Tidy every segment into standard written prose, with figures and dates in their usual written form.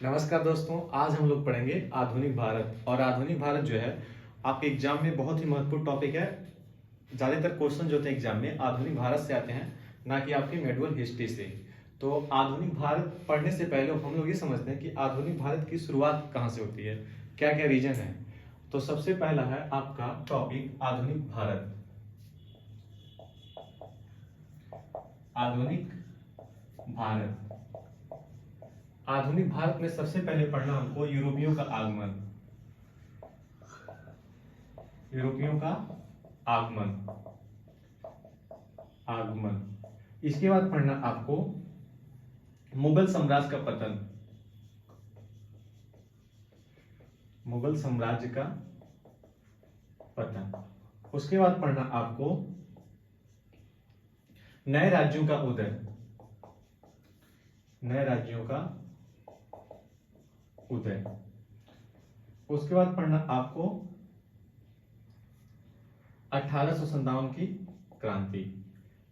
नमस्कार दोस्तों, आज हम लोग पढ़ेंगे आधुनिक भारत। और आधुनिक भारत जो है आपके एग्जाम में बहुत ही महत्वपूर्ण टॉपिक है। ज़्यादातर क्वेश्चन जो होते हैं एग्जाम में आधुनिक भारत से आते हैं, ना कि आपकी मेडुअल हिस्ट्री से। तो आधुनिक भारत पढ़ने से पहले हम लोग ये समझते हैं कि आधुनिक भारत की शुरुआत कहाँ से होती है, क्या क्या रीजन है। तो सबसे पहला है आपका टॉपिक आधुनिक भारत। आधुनिक भारत, आधुनिक भारत में सबसे पहले पढ़ना हमको यूरोपियों का आगमन। यूरोपियों का आगमन आगमन इसके बाद पढ़ना आपको मुगल साम्राज्य का पतन। मुगल साम्राज्य का पतन। उसके बाद पढ़ना आपको नए राज्यों का उदय। नए राज्यों का उदय। उसके बाद पढ़ना आपको 1857 की क्रांति।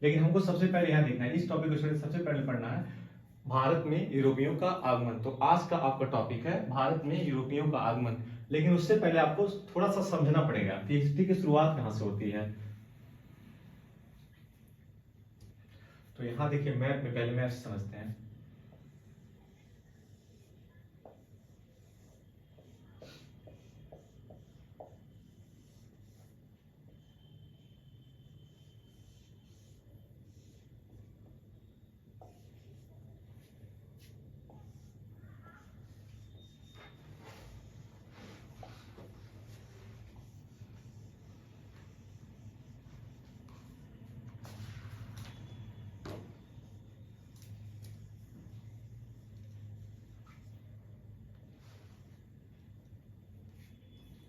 लेकिन हमको सबसे पहले यहां देखना है, इस टॉपिक को सबसे पहले पढ़ना है भारत में यूरोपियों का आगमन। तो आज का आपका टॉपिक है भारत में यूरोपियों का आगमन। लेकिन उससे पहले आपको थोड़ा सा समझना पड़ेगा कि हिस्ट्री की शुरुआत कहां से होती है। तो यहां देखिए मैप में, पहले मैप समझते हैं।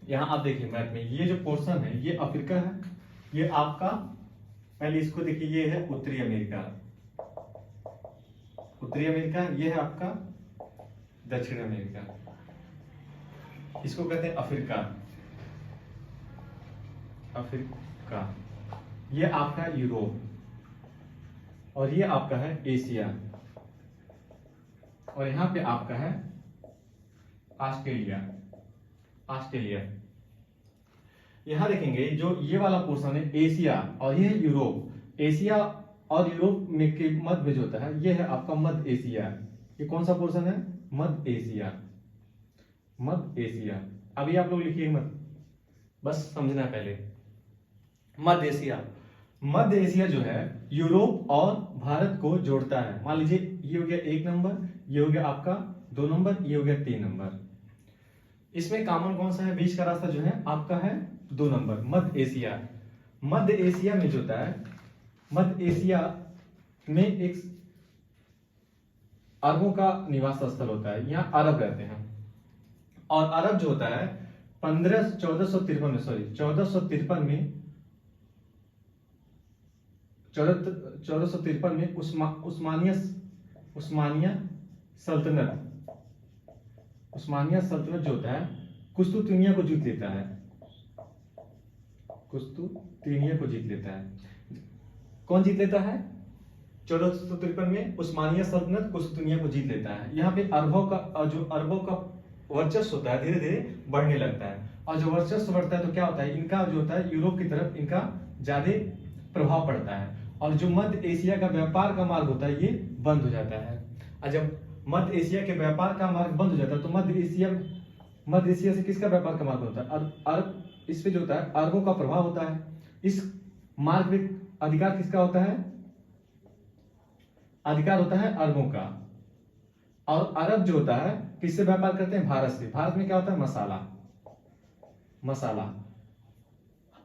यहां आप देखिए मैप में, ये जो पोर्शन है ये अफ्रीका है। ये आपका, पहले इसको देखिए, ये है उत्तरी अमेरिका। उत्तरी अमेरिका, ये है आपका दक्षिण अमेरिका। इसको कहते हैं अफ्रीका। अफ्रीका, ये आपका यूरोप। और ये आपका है एशिया। और यहां पे आपका है ऑस्ट्रेलिया। ऑस्ट्रेलिया, यहां देखेंगे जो ये वाला पोर्शन है एशिया और ये है यूरोप। एशिया और यूरोप में के मध्य में जो होता है ये है आपका मध्य एशिया। ये कौन सा पोर्शन है? मध्य एशिया। मध्य एशिया, अभी आप लोग लिखिए मत, बस समझना है पहले। मध्य एशिया, मध्य एशिया जो है यूरोप और भारत को जोड़ता है। मान लीजिए ये हो गया 1 नंबर, ये हो गया आपका 2 नंबर, ये हो गया 3 नंबर। इसमें कॉमन कौन सा है? बीच का रास्ता जो है आपका है 2 नंबर, मध्य एशिया। मध्य एशिया में जो होता है, मध्य एशिया में एक अरबों का निवास स्थल होता है, यहाँ अरब रहते हैं। और अरब जो होता है 1453 में, सॉरी 1453 में, 1453 में उस्मानिया सल्तनत जो होता है कुस्तुतनिया को जीत लेता है। कुस्तुतनिया को जीत लेता है। कौन जीत लेता है? 1453 में उस्मानिया सल्तनत कुस्तुतनिया को जीत लेता है। यहाँ पे अरबों का वर्चस्व होता है धीरे धीरे बढ़ने लगता है। और जो वर्चस्व बढ़ता है तो क्या होता है, इनका जो होता है यूरोप की तरफ इनका ज्यादा प्रभाव पड़ता है। और जो मध्य एशिया का व्यापार का मार्ग होता है ये बंद हो जाता है। और जब मध्य एशिया के व्यापार का मार्ग बंद हो जाता है तो मध्य एशिया से किसका व्यापार का मार्ग होता है? अरब, इस पे जो होता है अरबों का प्रभाव होता है। इस मार्ग पे अधिकार किसका होता है? अधिकार होता है अरबों का। और अरब जो होता है किससे व्यापार करते हैं? भारत से। भारत में क्या होता है? मसाला।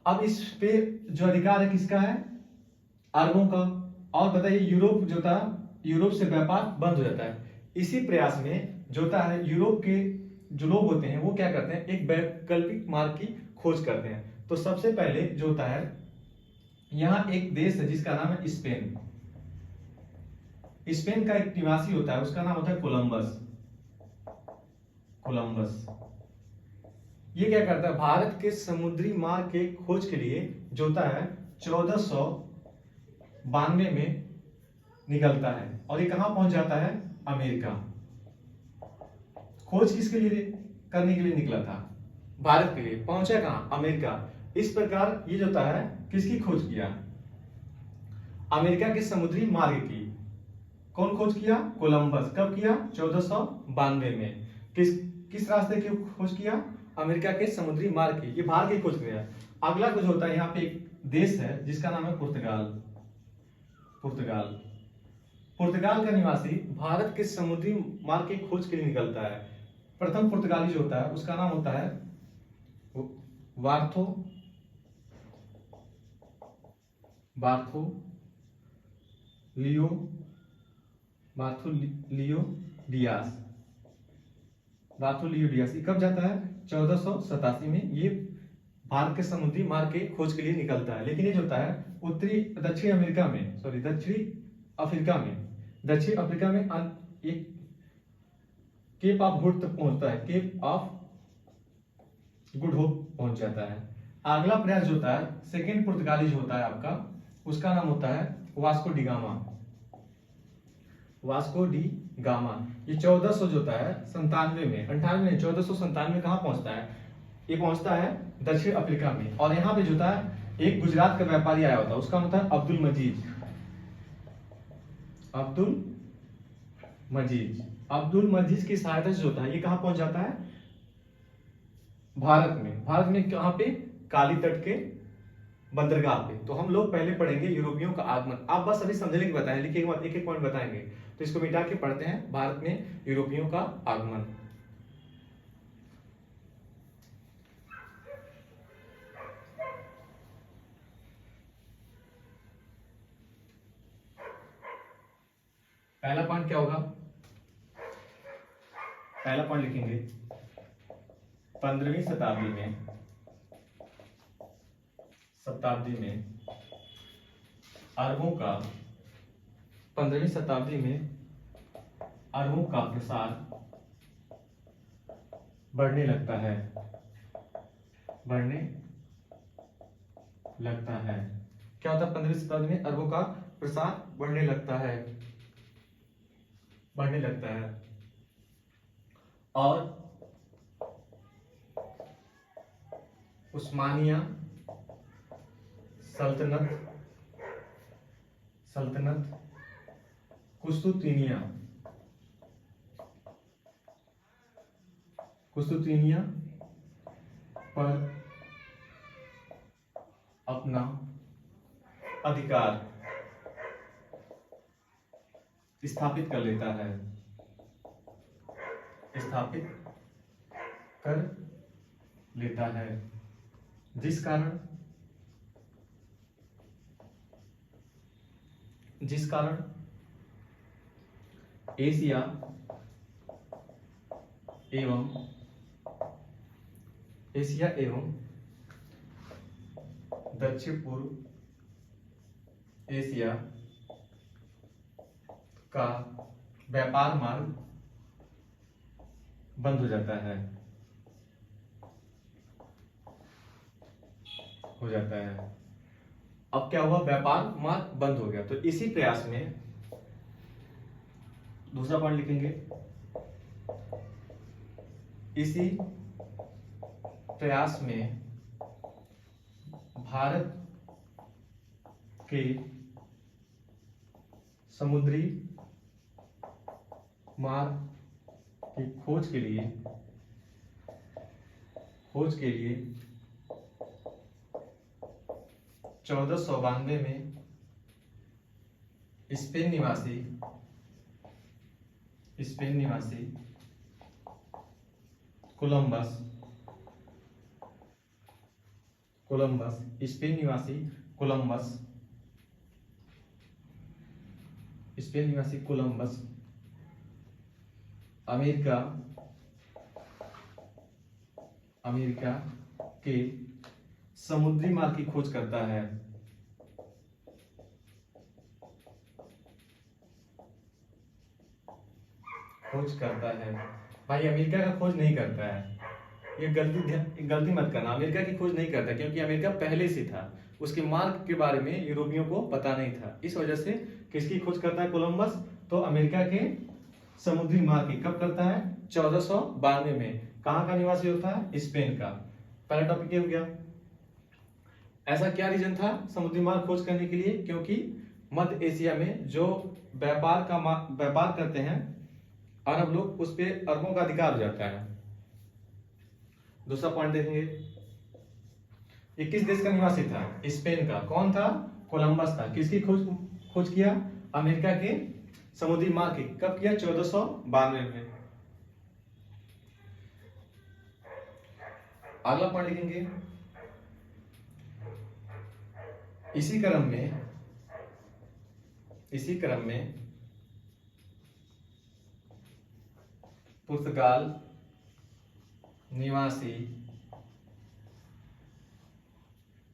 अब इस पे जो अधिकार है किसका है? अरबों का। और बताइए यूरोप जो था, यूरोप से व्यापार बंद हो जाता है। इसी प्रयास में जो होता है यूरोप के जो लोग होते हैं वो क्या करते हैं, एक वैकल्पिक मार्ग की खोज करते हैं। तो सबसे पहले जो होता है, यहां एक देश है जिसका नाम है स्पेन। स्पेन का एक निवासी होता है, उसका नाम होता है कोलंबस। ये क्या करता है, भारत के समुद्री मार्ग के खोज के लिए जो होता है 1492 में निकलता है। और ये कहां पहुंच जाता है? अमेरिका। खोज किसके लिए करने के लिए निकला था? भारत के लिए। पहुंचा कहां? अमेरिका। इस प्रकार ये जो होता है किसकी खोज किया? अमेरिका के समुद्री मार्ग की। कौन खोज किया? कोलंबस। कब किया? 1492 में। किस रास्ते की खोज किया? अमेरिका के समुद्री मार्ग की। ये भारत की खोज किया। अगला कुछ होता है, यहाँ पे एक देश है जिसका नाम है पुर्तगाल। पुर्तगाल। पुर्तगाल का निवासी भारत के समुद्री मार्ग की खोज के लिए निकलता है। प्रथम पुर्तगाली जो होता है उसका नाम होता है वार्थो लियो डियास। बार्थोलियो डियास। कब जाता है? 1487 में ये भारत के समुद्री मार्ग के खोज के लिए निकलता है। लेकिन ये जो होता है दक्षिण अफ्रीका में एक केप ऑफ गुड तक पहुंचता है। केप ऑफ गुड होप पहुंच जाता है। अगला प्रयास जो होता है सेकेंड पुर्तगाली जो होता है आपका, उसका नाम होता है Vasco da Gama. Vasco da gamma. ये 1400 जो होता है 97 में 1497 में कहां पहुंचता है? ये पहुंचता है दक्षिण अफ्रीका में। और यहाँ पे जो होता है एक गुजरात का व्यापारी आया होता है, उसका होता है अब्दुल मजीज की सहायता से जो होता है ये कहां पहुंच जाता है? भारत में कहां पे? काली तट के बंदरगाह पे। तो हम लोग पहले पढ़ेंगे यूरोपियों का आगमन। आप बस अभी समझने की बताएं, लिखिए एक एक पॉइंट बताएंगे, तो इसको मिटा के पढ़ते हैं। भारत में यूरोपियों का आगमन। पहला पॉइंट क्या होगा? पहला पॉइंट लिखेंगे 15वीं शताब्दी में अरबों का 15वीं शताब्दी में अरबों का प्रसार बढ़ने लगता है। क्या होता है? 15वीं शताब्दी में अरबों का प्रसार बढ़ने लगता है। और उस्मानिया सल्तनत कुस्तुतिनिया पर अपना अधिकार स्थापित कर लेता है, जिस कारण एशिया एवं दक्षिण पूर्व एशिया का व्यापार मार्ग बंद हो जाता है। अब क्या हुआ? व्यापार मार्ग बंद हो गया। तो इसी प्रयास में दूसरा पॉइंट लिखेंगे, इसी प्रयास में भारत के समुद्री मार्ग की खोज के लिए 1492 में स्पेन निवासी कोलंबस अमेरिका के समुद्री मार्ग की खोज करता है। भाई अमेरिका का खोज नहीं करता है, ये गलती मत करना। अमेरिका की खोज नहीं करता क्योंकि अमेरिका पहले से था, उसके मार्ग के बारे में यूरोपियों को पता नहीं था। इस वजह से किसकी खोज करता है कोलंबस? तो अमेरिका के समुद्री मार्ग की कब करता है? 1492 में। कहाँ का निवासी होता है? स्पेन का। पहला टॉपिक ये हो गया। ऐसा क्या रीजन था समुद्री मार्ग खोज करने के लिए? क्योंकि मध्य एशिया में जो व्यापार करते हैं अरब लोग, उस पे अरबों का अधिकार हो जाता है। दूसरा पॉइंट देखेंगे, ये किस देश का निवासी था? स्पेन का। कौन था? कोलंबस था। किसकी खोज किया? अमेरिका के समुद्री मार्ग की। कब किया? 1492 में। अगला पॉइंट लिखेंगे, इसी क्रम में पुर्तगाल निवासी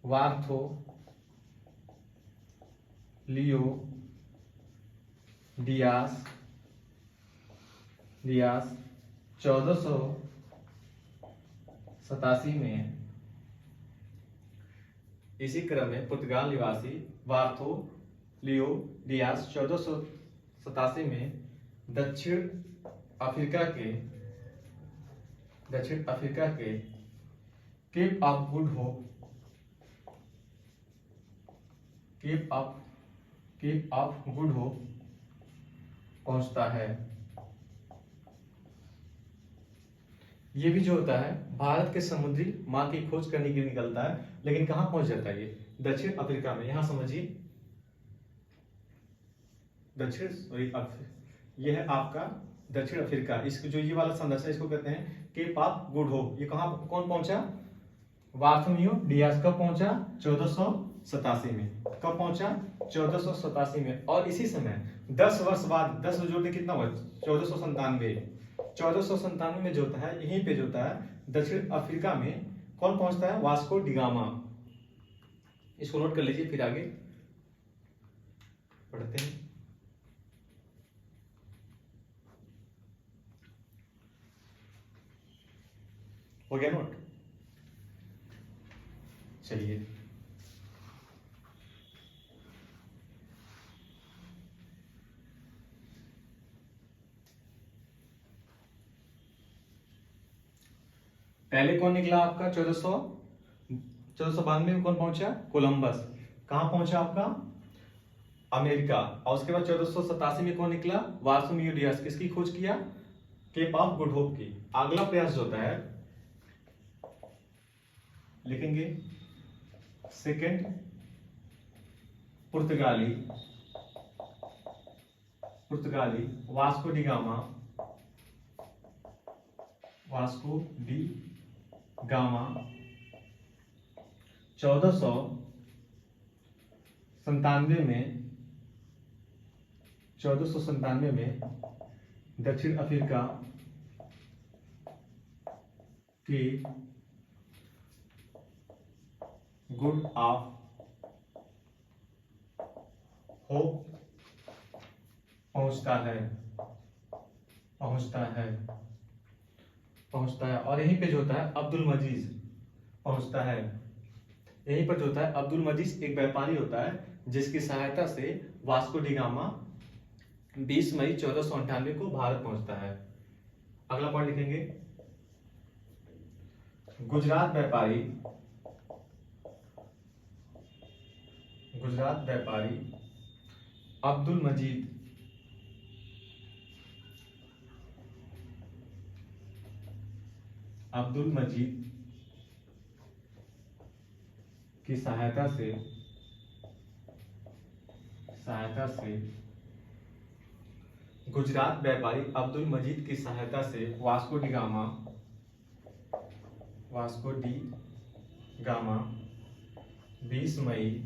वार्थो लियो डियास 1487 में, इसी क्रम में पुर्तगाल निवासी वार्थो लियो डियास 1487 में दक्षिण अफ्रीका के केप ऑफ गुड होप पहुंचता है। ये भी जो होता है भारत के समुद्री मार्ग की खोज करने के लिए निकलता है, लेकिन कहां पहुंच जाता है? ये दक्षिण अफ्रीका में। यहां समझिए, ये है आपका दक्षिण अफ्रीका। इसको जो ये वाला संरचना, इसको कहते हैं केप ऑफ गुड होप। ये कहां, कौन पहुंचा? वार्थोलियो डियास। कब पहुंचा? 1487 में। कब पहुंचा? 1487 में। और इसी समय 10 वर्ष बाद, 10 जोड़ के कितना हुआ? 1497 में जो होता है, यहीं पे जो होता है दक्षिण अफ्रीका में कौन पहुंचता है? Vasco da Gama. इसको नोट कर लीजिए, फिर आगे पढ़ते हैं। हो गया नोट? चलिए, पहले कौन निकला आपका? 1492 में कौन पहुंचा? कोलंबस। कहां पहुंचा आपका? अमेरिका। और उसके बाद 1487 में कौन निकला? वार्थोलियो डियास। किसकी खोज किया? केप ऑफ गुड होप की। अगला प्रयास जो होता है, लिखेंगे सेकंड पुर्तगाली वास्को डी गामा 1497 में दक्षिण अफ्रीका की गुड ऑफ होप पहुंचता है। और यहीं पे जो होता है अब्दुल मजीज पहुंचता है। यहीं पर जो होता है अब्दुल मजीज एक व्यापारी होता है, जिसकी सहायता से वास्को डी गामा 20 मई 1498 को भारत पहुंचता है। अगला पॉइंट लिखेंगे, गुजरात व्यापारी अब्दुल मजीद की सहायता से गुजरात व्यापारी अब्दुल मजीद की सहायता से वास्को डी गामा 20 मई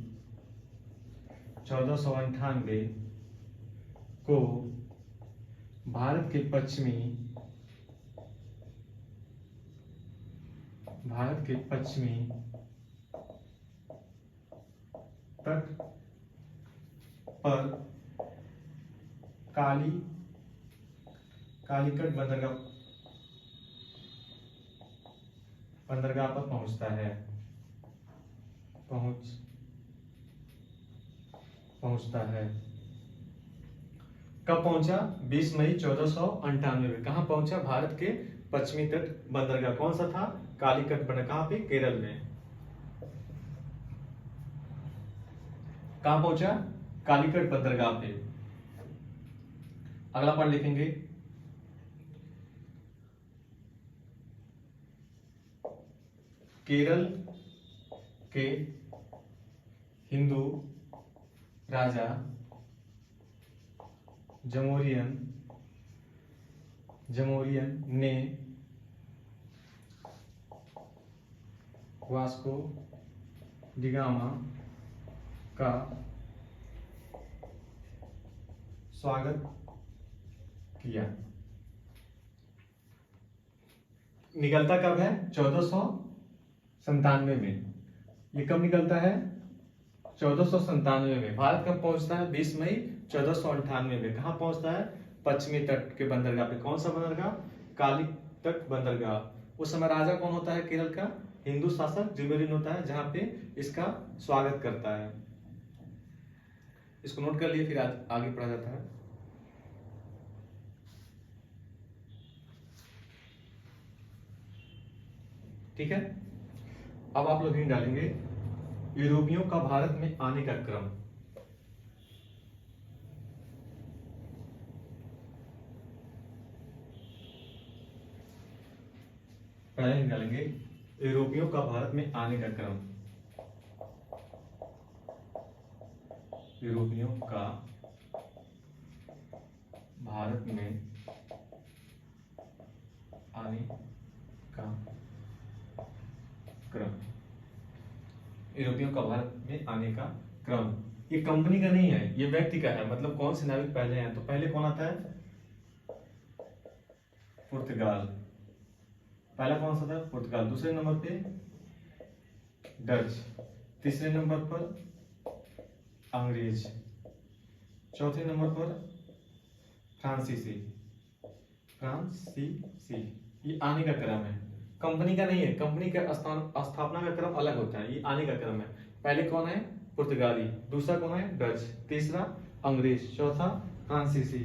1498 को भारत के पश्चिमी तट पर कालीकट बंदरगाह पर पहुंचता है। कब पहुंचा? 20 मई 1498 में। कहां पहुंचा? भारत के पश्चिमी तट बंदरगाह। कौन सा था? कालीकट बंदरगाह। कहां पे? केरल में। कहां पहुंचा? कालीकट बंदरगाह पे। अगला पॉइंट लिखेंगे, केरल के हिंदू राजा जमोरियन ने वास्को डिगामा का स्वागत किया। निकलता कब है? 1497 में। ये कब निकलता है? 1497 में। भारत कब पहुंचता है? 20 मई 1498 में। कहां पहुंचता है? पश्चिमी तट के बंदरगाह पे। कौन सा बंदरगाह? काली तट बंदरगाह। उस समय राजा कौन होता है केरल का? हिंदू शासक जमोरियन होता है, जहां पे इसका स्वागत करता है। इसको नोट कर लिए, फिर आगे पढ़ा जाता है। ठीक है, अब आप लोग हिंट डालेंगे, यूरोपियों का भारत में आने का क्रम। पहले हिंट डालेंगे, यूरोपियों का भारत में आने का क्रम। यूरोपियों का भारत में आने का क्रम। यूरोपियों का भारत में आने का क्रम। ये कंपनी का नहीं है, ये व्यक्ति का है। मतलब कौन से नाविक पहले हैं? तो पहले कौन आता है? पुर्तगाल। पहला कौन सा था? पुर्तगाल। दूसरे नंबर पे डच। तीसरे नंबर पर अंग्रेज। चौथे नंबर पर फ्रांसीसी। ये आने का क्रम है, कंपनी का नहीं है। कंपनी का स्थापना का क्रम अलग होता है, ये आने का क्रम है। पहले कौन है? पुर्तगाली। दूसरा कौन है? डच। तीसरा अंग्रेज। चौथा फ्रांसीसी।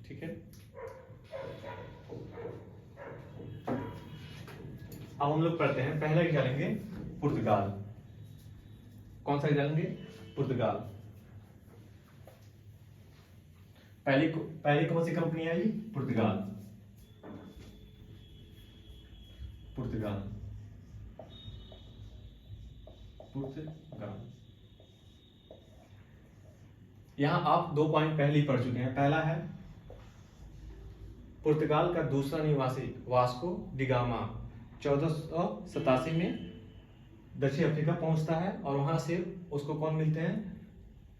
ठीक है, अब हम लोग पढ़ते हैं। पहला निकालेंगे पुर्तगाल। कौन सा निकालेंगे? पुर्तगाल। पहले कौन सी कंपनी आई? पुर्तगाल। पुर्तगाल। यहां आप 2 पॉइंट पहले ही पढ़ चुके हैं। पहला है, पुर्तगाल का दूसरा निवासी वास्को डिगामा 1487 में दक्षिण अफ्रीका पहुंचता है, और वहां से उसको कौन मिलते हैं?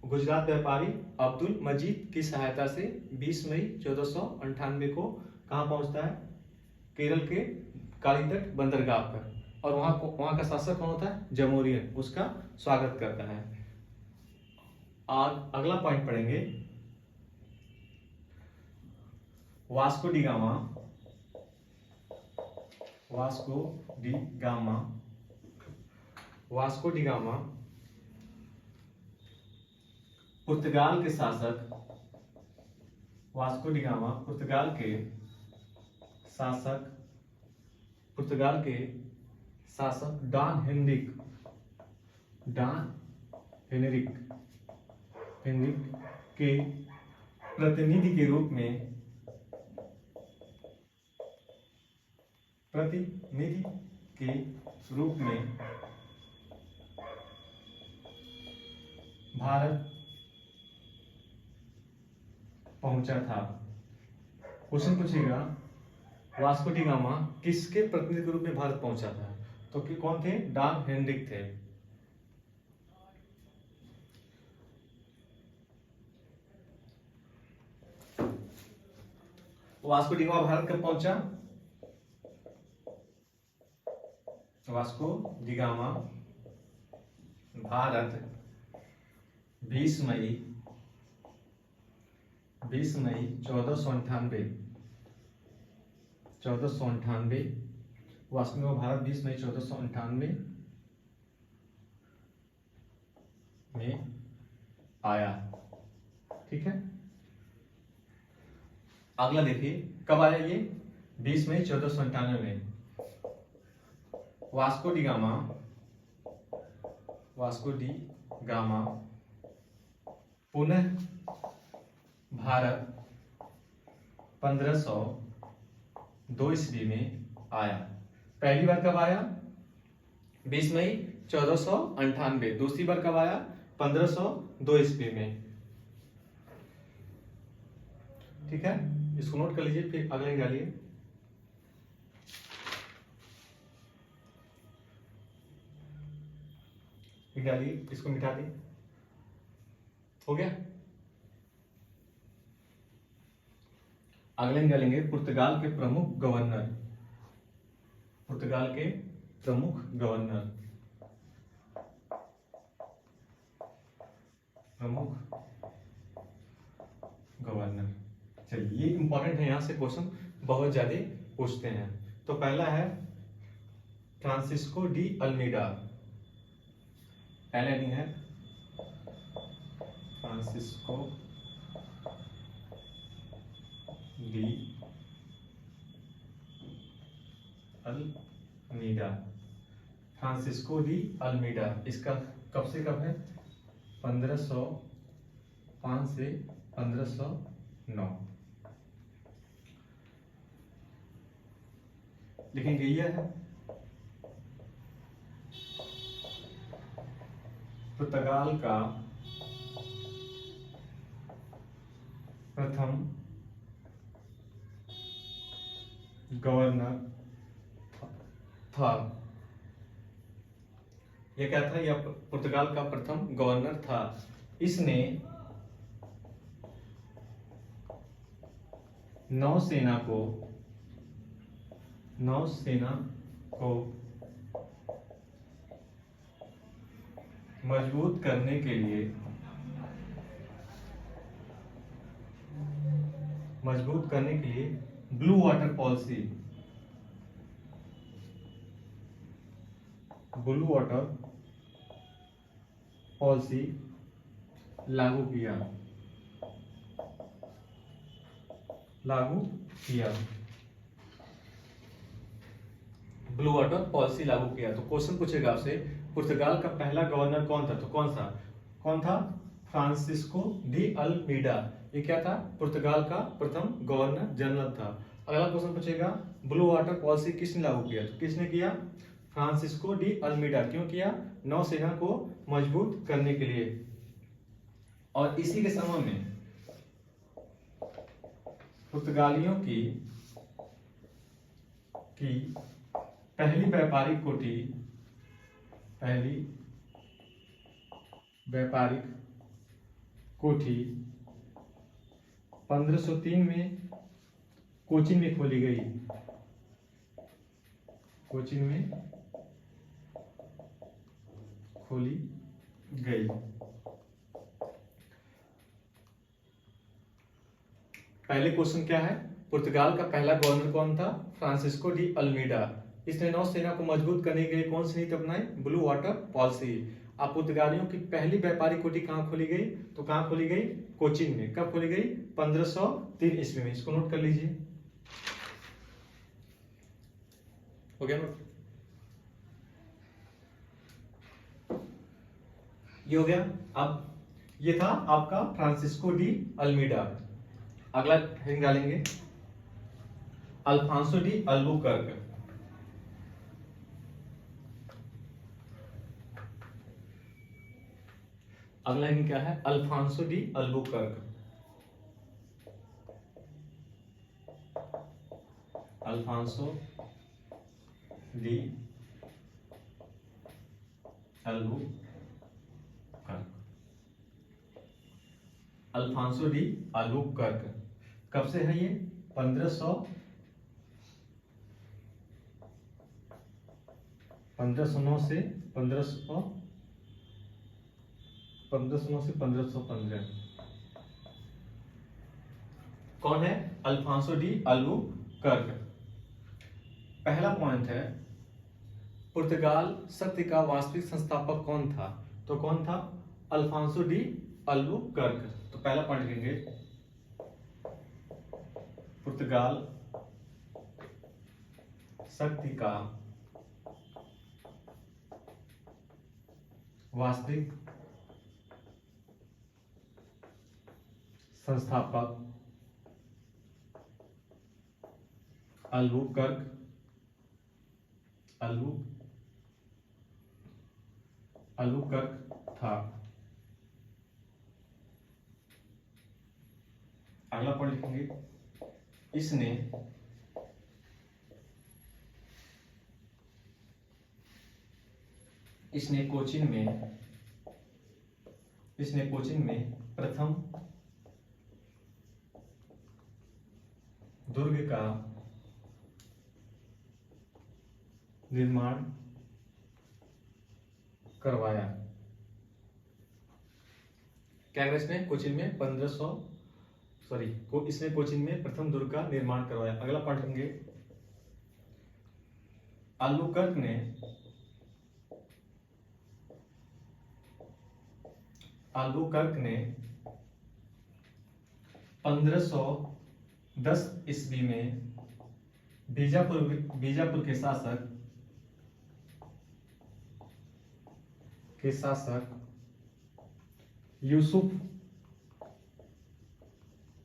गुजरात व्यापारी अब्दुल मजीद की सहायता से 20 मई 1498 को कहां पहुंचता है? केरल के कालीतट बंदरगाह पर। और वहां का शासक कौन होता है? जमोरियन। उसका स्वागत करता है। अगला पॉइंट पढ़ेंगे, Vasco da Gama. Vasco da Gama पुर्तगाल के शासक। वास्को डी गामा पुर्तगाल के शासक डॉन हेनरिक के प्रतिनिधि के रूप में भारत पहुंचा था। क्वेश्चन पूछेगा, वास्को डी गामा किसके प्रतिनिधि के रूप में भारत पहुंचा था? तो कौन थे? डॉन हेनरिक थे। वास्को डी गामा भारत कब पहुंचा? वास्को डी गामा भारत 20 मई 1498 वास्को डी गामा भारत 20 मई 1498 में आया। ठीक है, अगला देखिए कब आया ये, 20 मई 1497 में। वास्को डी गामा पुनः भारत 1502 ईस्वी में आया। पहली बार कब आया? 20 मई 1498। दूसरी बार कब आया? 1502 ईस्वी में। ठीक है, इसको नोट कर लीजिए, फिर अगले निकालिए। निकालिए, इसको मिटा दिए, हो गया। अगले निकालेंगे पुर्तगाल के प्रमुख गवर्नर। पुर्तगाल के प्रमुख गवर्नर, चलिए ये इंपॉर्टेंट है, यहां से क्वेश्चन बहुत ज्यादा पूछते हैं। तो पहला है फ्रांसिस्को डी अल्मीडा। पहला हेडिंग है Francisco de Almeida. Francisco de Almeida, इसका कब से कब है? 1505 से 1509। लिखेंगे यह है पुर्तगाल का प्रथम गवर्नर था। यह क्या था? यह पुर्तगाल का प्रथम गवर्नर था। इसने नौसेना को मजबूत करने के लिए ब्लू वाटर पॉलिसी लागू किया। ब्लू वाटर पॉलिसी लागू किया। तो क्वेश्चन पूछेगा आपसे, पुर्तगाल का पहला गवर्नर कौन था? तो कौन था? Francisco de Almeida. ये क्या था? पुर्तगाल का प्रथम गवर्नर जनरल था। अगला क्वेश्चन पूछेगा, ब्लू वाटर पॉलिसी किसने लागू किया? तो किसने किया? Francisco de Almeida. क्यों किया? नौसेना को मजबूत करने के लिए। और इसी के समय में पुर्तगालियों की पहली व्यापारिक कोठी 1503 में कोचीन में खोली गई। पहले क्वेश्चन क्या है? पुर्तगाल का पहला गवर्नर कौन था? Francisco de Almeida. इसने नौसेना को मजबूत करने के लिए कौन सी नीति अपनाई? Blue water policy. अब पुर्तगालियों की पहली व्यापारिक कोठी कहां खोली गई? तो कहां खोली गई? कोचीन में। कब खोली गई? 1503 ईस्वी में। इसको नोट कर लीजिए, हो गया नोट? ये हो गया। अब ये था आपका फ्रांसिस्को डी अल्मीडा। अगला हेडिंग डालेंगे अल्फांसो डी अल्बुकर्क। अगला हेडिंग क्या है? Alfonso de Albuquerque. Alfonso de Albuquerque कब से है ये? 1509 से 1515। कौन है? Alfonso de Albuquerque. पहला पॉइंट है, पुर्तगाल शक्ति का वास्तविक संस्थापक कौन था? तो कौन था? Alfonso de Albuquerque. तो पहला पॉइंट लिखेंगे, पुर्तगाल शक्ति का वास्तविक संस्थापक अल्बुकर्क था। अगला पॉइंट लिखेंगे, इसने कोचीन में प्रथम दुर्ग का निर्माण करवाया। क्या करा इसने? कोचीन में इसने कोचीन में प्रथम दुर्ग का निर्माण करवाया। अगला पॉइंट लेंगे, अल्बुकर्क ने 1510 ईस्वी में बीजापुर के शासक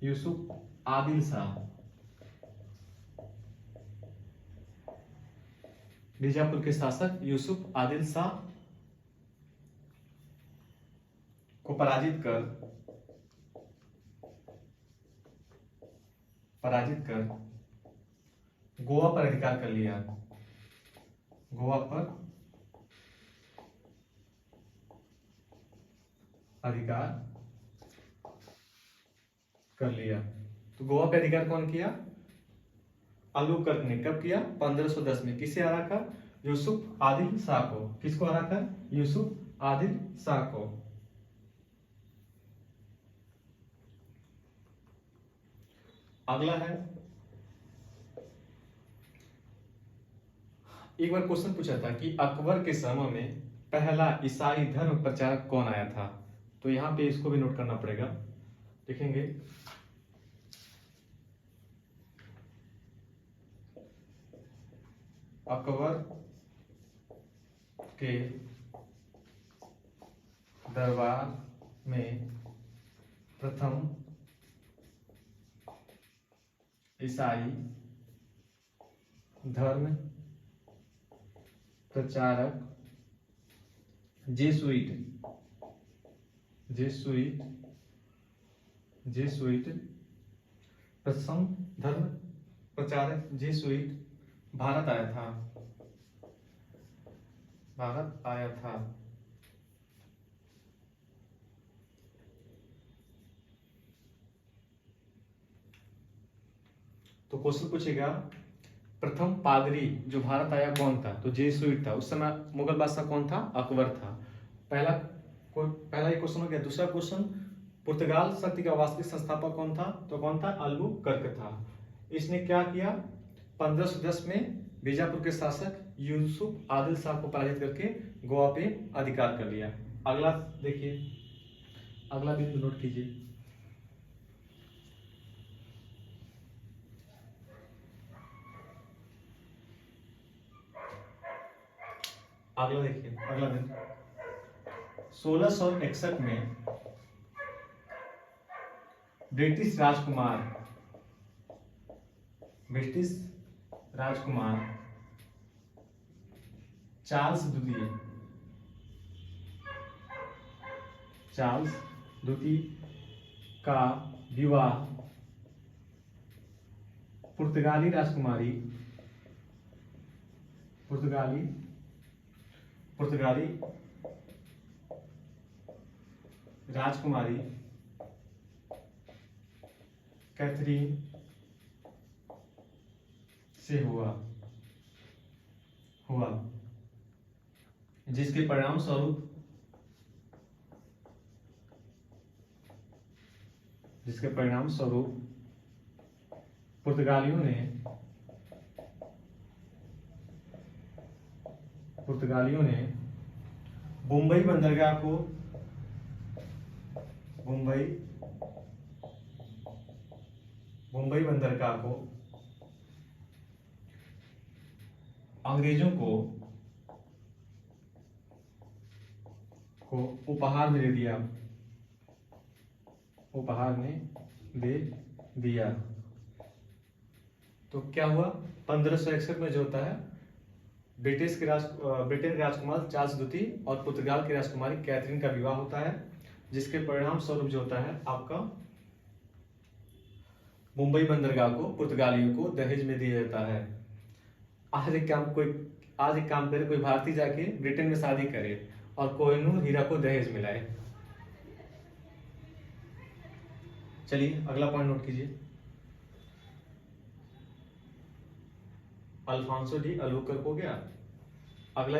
यूसुफ आदिल शाह, बीजापुर के शासक यूसुफ आदिल शाह को पराजित कर गोवा पर अधिकार कर लिया। गोवा पर अधिकार कर लिया। तो गोवा पे अधिकार कौन किया? अल्बुकर्क ने। कब किया? 1510 में। किसे हरा कर? यूसुफ आदिल शाह को। किसको हरा कर? यूसुफ आदिल शाह को। अगला है, एक बार क्वेश्चन पूछा था कि अकबर के समय में पहला ईसाई धर्म प्रचारक कौन आया था। तो यहां पे इसको भी नोट करना पड़ेगा। देखेंगे, अकबर के दरबार में प्रथम ईसाई धर्म प्रचारक जेसुइट प्रथम धर्म प्रचारक जेसुइट भारत आया था। तो क्वेश्चन पूछेगा, प्रथम पादरी जो भारत आया कौन था? तो जेसुइट था। उस समय मुगल बादशाह कौन था? अकबर था। पहला ये क्वेश्चन हो गया। दूसरा क्वेश्चन, पुर्तगाल शक्ति का वास्तविक संस्थापक कौन था? तो कौन था? अल्बुकर्क था। इसने क्या किया? 1510 में बीजापुर के शासक यूसुफ आदिल शाह को पराजित करके गोवा पे अधिकार कर लिया। अगला देखिए, अगला बिंदु नोट कीजिए। अगला देखिए, अगला दिन 1661 में ब्रिटिश राजकुमार चार्ल्स द्वितीय का विवाह पुर्तगाली राजकुमारी कैथरीन से हुआ, जिसके परिणाम स्वरूप पुर्तगालियों ने मुंबई बंदरगाह को मुंबई बंदरगाह को अंग्रेजों को उपहार में दे दिया। तो क्या हुआ, 1561 में जो होता है ब्रिटेन के राजकुमार चार्ल्स द्वितीय और पुर्तगाल की राजकुमारी कैथरीन का विवाह होता है, जिसके परिणाम स्वरूप जो होता है आपका मुंबई बंदरगाह को पुर्तगालियों को दहेज में दिया जाता है। आज एक काम करे, कोई भारतीय जाके ब्रिटेन में शादी करे और कोहिनूर हीरा को दहेज मिलाए। चलिए अगला पॉइंट नोट कीजिए। अल्फांसो डी अल्बुकर्क हो गया। अगला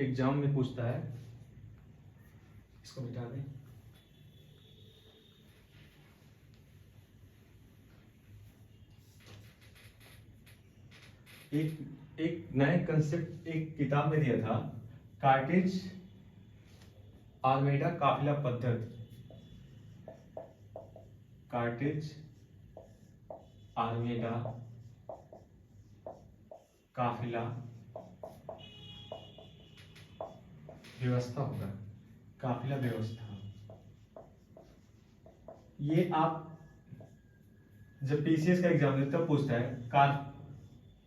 एग्जाम में पूछता है, इसको मिटा दें। एक नए कंसेप्ट एक किताब में दिया था, कार्टेज आर्मेडा काफिला पद्धति। कार्टेज आर्मेडा काफिला व्यवस्था होगा, काफिला व्यवस्था। ये आप जब पीसीएस का एग्जाम देते हो पूछता है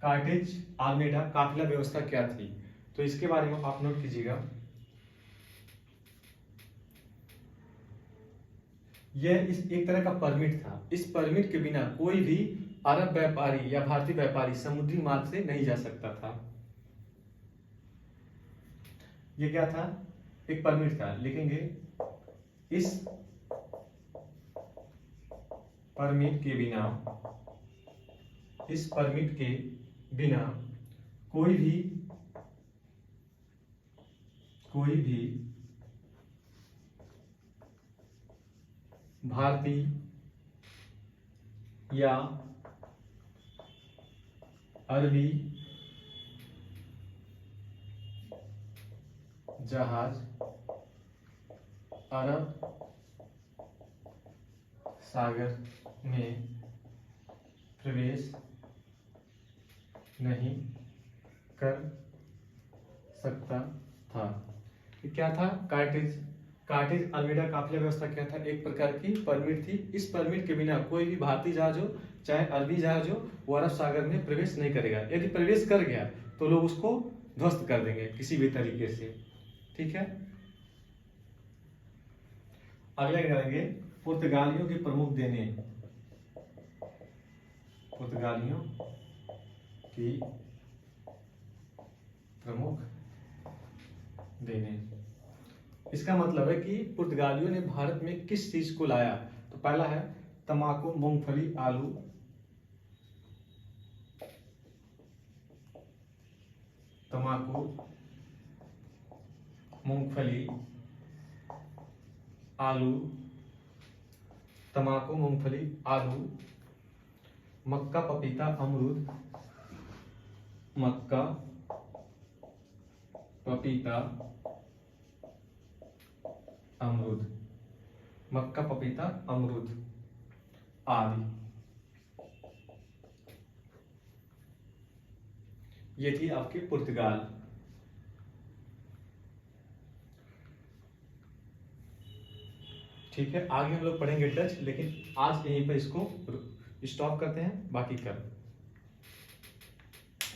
कार्टेज आर्मेडा काफिला व्यवस्था क्या थी, तो इसके बारे में आप नोट कीजिएगा। यह एक तरह का परमिट था। इस परमिट के बिना कोई भी अरब व्यापारी या भारतीय व्यापारी समुद्री मार्ग से नहीं जा सकता था। ये क्या था, एक परमिट था। लिखेंगे इस परमिट के बिना कोई भी भारतीय या अरबी जहाज अरब सागर में प्रवेश नहीं कर सकता था। क्या था, कार्टेज आर्मेडा काफिला व्यवस्था क्या था, एक प्रकार की परमिट थी। इस परमिट के बिना कोई भी भारतीय जहाज हो चाहे अरबी जहाज हो वो अरब सागर में प्रवेश नहीं करेगा। यदि प्रवेश कर गया तो लोग उसको ध्वस्त कर देंगे किसी भी तरीके से। ठीक है, अगला करेंगे पुर्तगालियों के प्रमुख देने। पुर्तगालियों की प्रमुख देने, इसका मतलब है कि पुर्तगालियों ने भारत में किस चीज को लाया। तो पहला है तंबाकू, मूंगफली, आलू। तंबाकू, मूंगफली, आलू। तंबाकू, मूंगफली, आलू, मक्का, पपीता, अमरूद। मक्का, पपीता, अमरूद। मक्का, पपीता, अमरूद आदि। ये थी आपकी पुर्तगाल। ठीक है, आगे हम लोग पढ़ेंगे डच, लेकिन आज यहीं पर इसको स्टॉप करते हैं, बाकी कल।